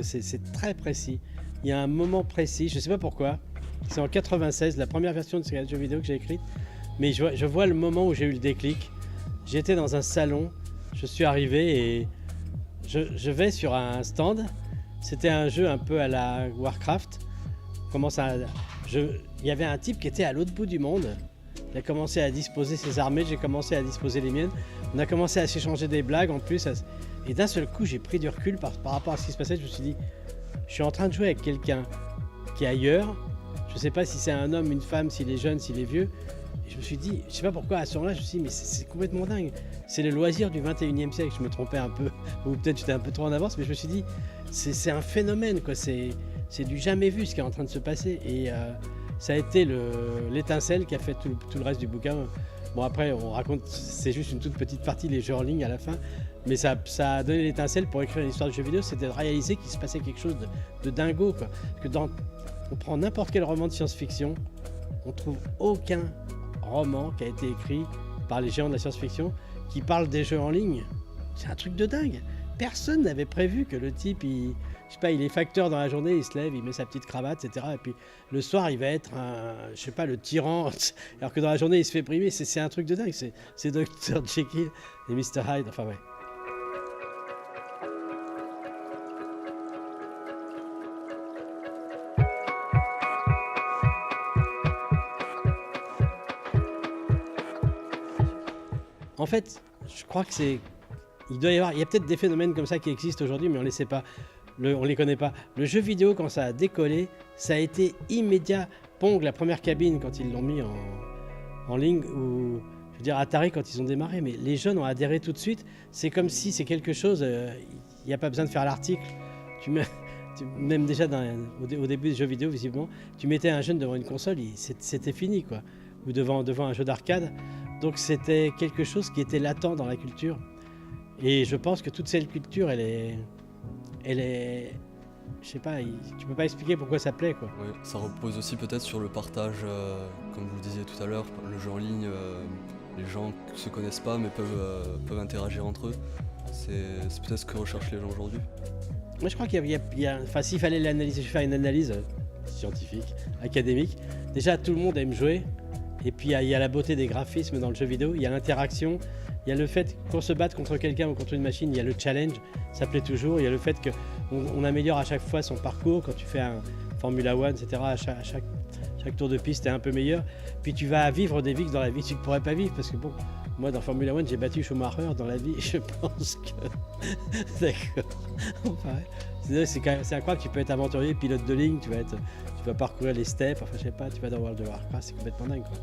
que c'est très précis. Il y a un moment précis, je ne sais pas pourquoi. C'est en 96, la première version de ce jeu vidéo que j'ai écrite. Mais je vois le moment où j'ai eu le déclic. J'étais dans un salon, je suis arrivé et je vais sur un stand. C'était un jeu un peu à la Warcraft. Il y avait un type qui était à l'autre bout du monde. Il a commencé à disposer ses armées, j'ai commencé à disposer les miennes. On a commencé à s'échanger des blagues en plus. Et d'un seul coup, j'ai pris du recul par rapport à ce qui se passait. Je me suis dit, je suis en train de jouer avec quelqu'un qui est ailleurs. Je ne sais pas si c'est un homme, une femme, s'il est jeune, s'il est vieux. Et je me suis dit, je ne sais pas pourquoi à ce moment-là, je me suis dit, mais c'est complètement dingue. C'est le loisir du 21e siècle. Je me trompais un peu, ou peut-être j'étais un peu trop en avance, mais je me suis dit, c'est un phénomène, quoi. C'est du jamais vu ce qui est en train de se passer. Et ça a été l'étincelle qui a fait tout le reste du bouquin. Bon, après, on raconte, c'est juste une toute petite partie, les jeux en ligne à la fin. Mais ça a donné l'étincelle pour écrire une histoire de jeu vidéo, c'était de réaliser qu'il se passait quelque chose de dingo, quoi. Que on prend n'importe quel roman de science-fiction, on trouve aucun roman qui a été écrit par les géants de la science-fiction qui parle des jeux en ligne. C'est un truc de dingue. Personne n'avait prévu que le type, il est facteur dans la journée, il se lève, il met sa petite cravate, etc. Et puis le soir, il va être le tyran, alors que dans la journée, il se fait primer. C'est un truc de dingue. C'est Dr. Jekyll et Mr. Hyde. Enfin, ouais. En fait, je crois que il y a peut-être des phénomènes comme ça qui existent aujourd'hui, mais on ne les sait pas, on les connaît pas. Le jeu vidéo, quand ça a décollé, ça a été immédiat. Pong, la première cabine, quand ils l'ont mis en ligne, ou je veux dire Atari quand ils ont démarré, mais les jeunes ont adhéré tout de suite. C'est comme si c'est quelque chose, il n'y a pas besoin de faire l'article. Même déjà au début des jeux vidéo, visiblement, tu mettais un jeune devant une console, c'était fini, quoi. Ou devant un jeu d'arcade. Donc c'était quelque chose qui était latent dans la culture. Et je pense que toute cette culture, elle est, je sais pas, tu peux pas expliquer pourquoi ça plaît, quoi. Oui, ça repose aussi peut-être sur le partage, comme vous le disiez tout à l'heure, le jeu en ligne, les gens ne se connaissent pas mais peuvent interagir entre eux. C'est peut-être ce que recherchent les gens aujourd'hui. Moi je crois qu'il y a enfin s'il fallait l'analyser, je vais faire une analyse scientifique, académique. Déjà tout le monde aime jouer. Et puis il y a la beauté des graphismes dans le jeu vidéo, il y a l'interaction, il y a le fait qu'on se batte contre quelqu'un ou contre une machine, il y a le challenge, ça plaît toujours, il y a le fait qu'on améliore à chaque fois son parcours, quand tu fais un Formula One, etc., à chaque tour de piste, t'es un peu meilleur. Puis tu vas vivre des vies que dans la vie tu ne pourrais pas vivre, parce que bon, moi dans Formula One j'ai battu Schumacher dans la vie, je pense que... D'accord. Enfin, c'est incroyable, tu peux être aventurier, pilote de ligne, tu vas parcourir les steppes, enfin je sais pas, tu vas dans World of Warcraft, c'est complètement dingue, quoi.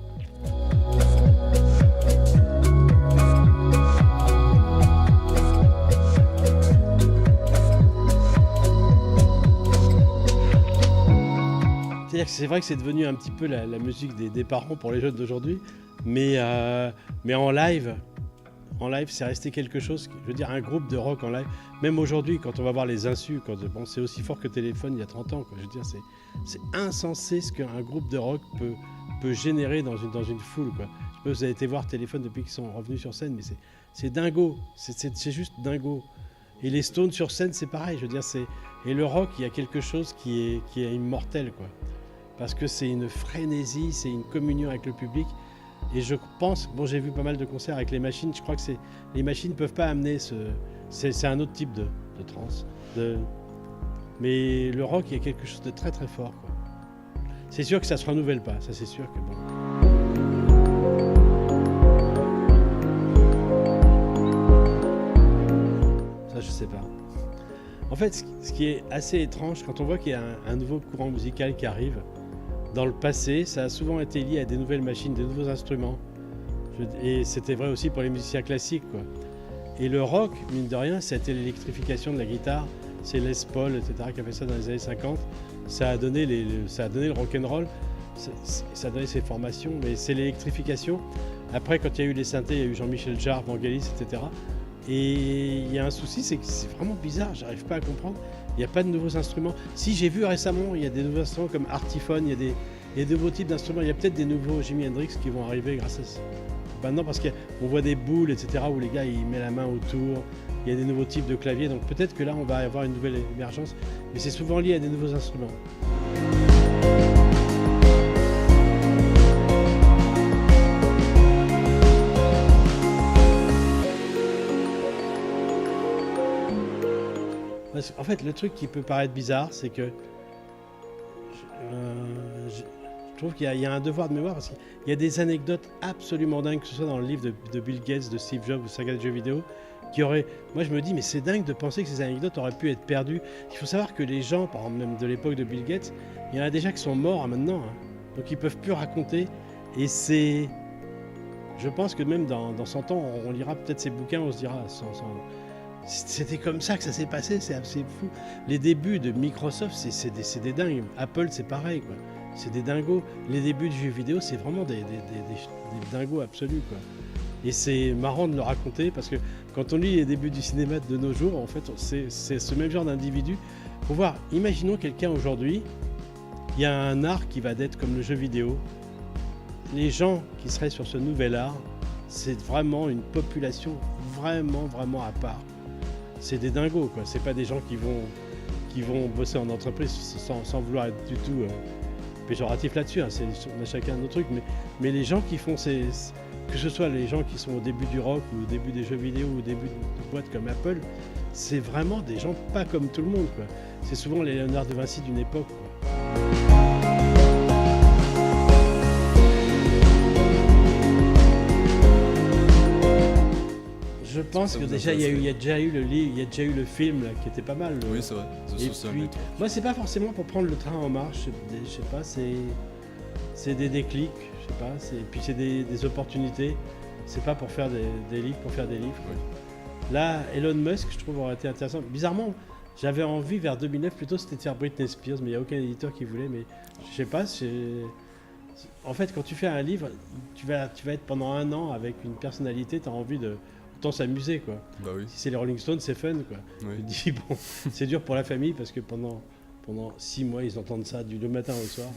C'est-à-dire que c'est vrai que c'est devenu un petit peu la musique des parents pour les jeunes d'aujourd'hui, mais en live, c'est resté quelque chose, je veux dire un groupe de rock en live, même aujourd'hui quand on va voir les insus, c'est aussi fort que Téléphone il y a 30 ans, quoi. Je veux dire c'est insensé ce qu'un groupe de rock peut générer dans une foule, quoi. Je sais pas si vous avez été voir Téléphone depuis qu'ils sont revenus sur scène, mais c'est dingo, c'est juste dingo. Et les Stones sur scène c'est pareil, je veux dire et le rock il y a quelque chose qui est immortel, quoi. Parce que c'est une frénésie, c'est une communion avec le public. Et je pense, bon j'ai vu pas mal de concerts avec les machines, je crois que les machines ne peuvent pas amener c'est un autre type de trance. Mais le rock, il y a quelque chose de très très fort, quoi. C'est sûr que ça se renouvelle pas, ça c'est sûr que bon. Ça je sais pas. En fait, ce qui est assez étrange, quand on voit qu'il y a un nouveau courant musical qui arrive, dans le passé, ça a souvent été lié à des nouvelles machines, des nouveaux instruments. Et c'était vrai aussi pour les musiciens classiques, quoi. Et le rock, mine de rien, c'était l'électrification de la guitare. C'est Les Paul, etc., qui a fait ça dans les années 50. Ça a donné le rock'n'roll, ça a donné ses formations, mais c'est l'électrification. Après, quand il y a eu les synthés, il y a eu Jean-Michel Jarre, Vangelis, etc. Et il y a un souci, c'est que c'est vraiment bizarre, j'arrive pas à comprendre. Il n'y a pas de nouveaux instruments. Si, j'ai vu récemment, il y a des nouveaux instruments comme Artiphone, il y a de nouveaux types d'instruments. Il y a peut-être des nouveaux Jimi Hendrix qui vont arriver grâce à ça. Maintenant, parce qu'on voit des boules, etc., où les gars, ils mettent la main autour, il y a des nouveaux types de claviers, donc peut-être que là on va avoir une nouvelle émergence, mais c'est souvent lié à des nouveaux instruments. En fait, le truc qui peut paraître bizarre, c'est que je trouve qu'il y a un devoir de mémoire, parce qu'il y a des anecdotes absolument dingues, que ce soit dans le livre de Bill Gates, de Steve Jobs, de Saga des jeux vidéo, qui auraient... Moi, je me dis, mais c'est dingue de penser que ces anecdotes auraient pu être perdues. Il faut savoir que les gens, par exemple, même de l'époque de Bill Gates, il y en a déjà qui sont morts maintenant, hein. Donc ils ne peuvent plus raconter. Et c'est... Je pense que même dans 100 ans, on lira peut-être ces bouquins, on se dira... C'était comme ça que ça s'est passé, c'est assez fou. Les débuts de Microsoft, c'est des dingues. Apple, c'est pareil, quoi. C'est des dingos. Les débuts du jeu vidéo, c'est vraiment des dingos absolus, quoi. Et c'est marrant de le raconter, parce que quand on lit les débuts du cinéma de nos jours, en fait, c'est ce même genre d'individu. Faut voir, imaginons quelqu'un aujourd'hui, il y a un art qui va être comme le jeu vidéo. Les gens qui seraient sur ce nouvel art, c'est vraiment une population vraiment à part. C'est des dingos, quoi. C'est pas des gens qui vont bosser en entreprise sans vouloir être du tout péjoratif là-dessus, hein. On a chacun notre truc, mais les gens qui font que ce soit les gens qui sont au début du rock ou au début des jeux vidéo ou au début de boîtes comme Apple, c'est vraiment des gens pas comme tout le monde, quoi. C'est souvent les Léonard de Vinci d'une époque, quoi. Je pense que déjà il y a déjà eu le livre, il y a déjà eu le film là, qui était pas mal. Oui, c'est vrai. Et puis, moi, c'est pas forcément pour prendre le train en marche. Je sais pas, c'est des déclics. Je sais pas. Et puis c'est des opportunités. C'est pas pour faire des livres pour faire des livres. Oui. Là, Elon Musk, je trouve, aurait été intéressant. Bizarrement, j'avais envie vers 2009 plutôt, c'était de faire Britney Spears, mais il n'y a aucun éditeur qui voulait. Mais je sais pas. En fait, quand tu fais un livre, tu vas être pendant un an avec une personnalité. Tu as envie de autant s'amuser, quoi. Bah oui. Si c'est les Rolling Stones, c'est fun, quoi. Oui. Je dis, bon, c'est dur pour la famille parce que pendant 6 mois, ils entendent ça du matin au soir.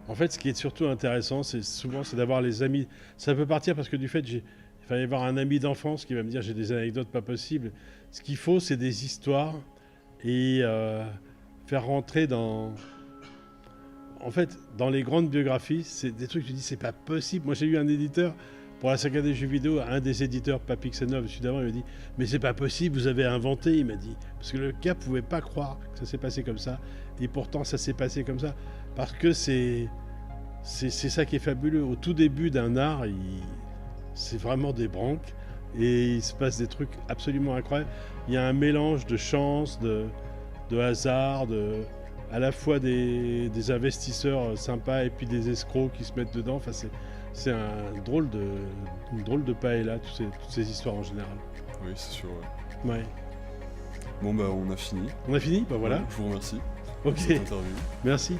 En fait, ce qui est surtout intéressant, c'est d'avoir les amis. Ça peut partir parce que du fait, il fallait avoir un ami d'enfance qui va me dire j'ai des anecdotes pas possibles. Ce qu'il faut, c'est des histoires et faire rentrer dans les grandes biographies, c'est des trucs que tu dis c'est pas possible. Moi j'ai eu un éditeur pour la saga des jeux vidéo, un des éditeurs, Papixenov, celui d'avant, il m'a dit mais c'est pas possible, vous avez inventé, il m'a dit, parce que le gars pouvait pas croire que ça s'est passé comme ça, et pourtant ça s'est passé comme ça, parce que c'est ça qui est fabuleux. Au tout début d'un art, c'est vraiment des branques et il se passe des trucs absolument incroyables. Il y a un mélange de chance, de hasard, à la fois des investisseurs sympas et puis des escrocs qui se mettent dedans. Enfin, c'est une drôle de paella, toutes ces histoires en général. Oui, c'est sûr. Ouais. Ouais. Bon, bah, on a fini. On a fini ? Bah voilà. Ouais, je vous remercie Ok. pour cette interview. Merci.